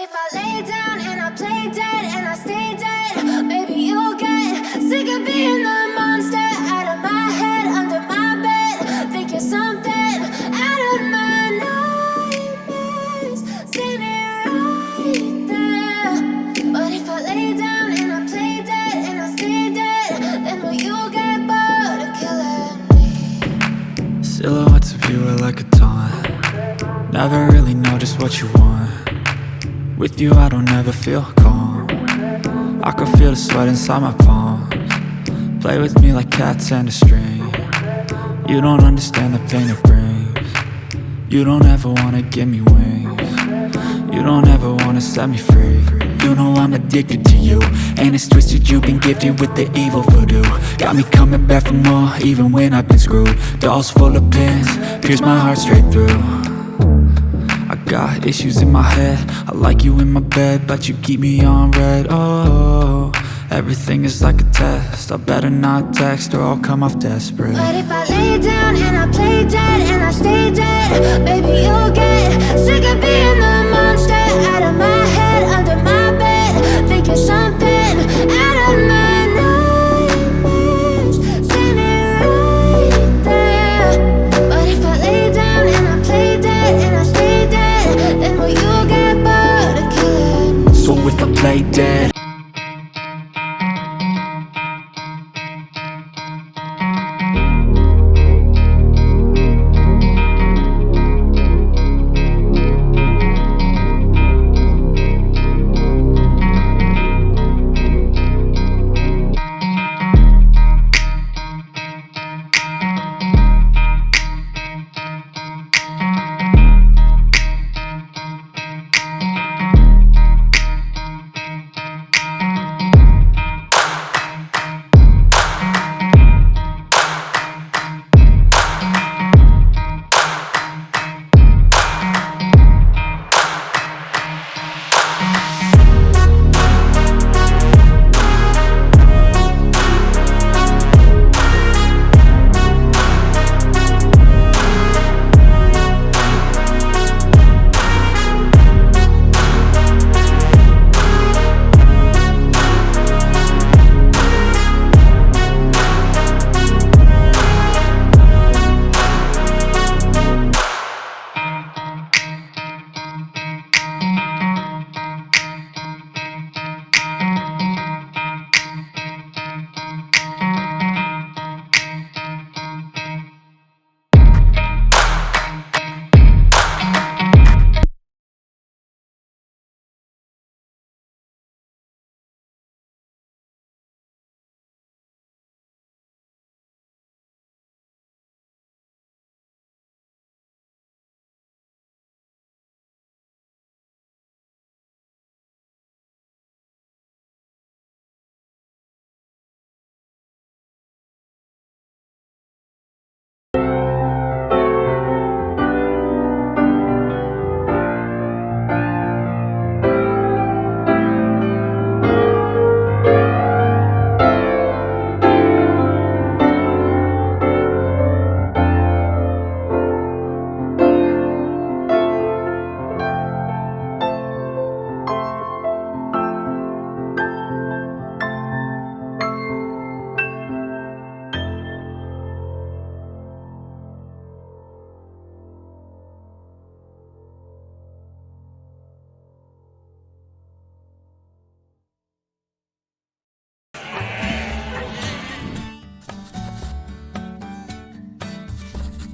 if I lay down and I play dead and I stay dead, maybe you'll get sick of being the monster out of my head, under my bed. Think you're something out of my nightmares, standing right there. But if I lay down and I play dead and I stay dead, then will you get bored of killing me? Silhouettes of you are like a taunt. Never really know just what you want. With you I don't ever feel calm. I can feel the sweat inside my palms. Play with me like cats and a string. You don't understand the pain it brings. You don't ever wanna give me wings. You don't ever wanna set me free. You know I'm addicted to you, and it's twisted, you've been gifted with the evil voodoo. Got me coming back for more, even when I've been screwed. Dolls full of pins, pierce my heart straight through. I got issues in my head, I like you in my bed, but you keep me on red. Oh, everything is like a test, I better not text or I'll come off desperate. But if I lay down and I play dead and I stay dead, baby you'll get sick of being the monster out of my head, under my bed. Think you're something out of my nightmares, standing right there. But if I lay down and I play dead and I stay dead, then will you get bored of killing me? So if I play dead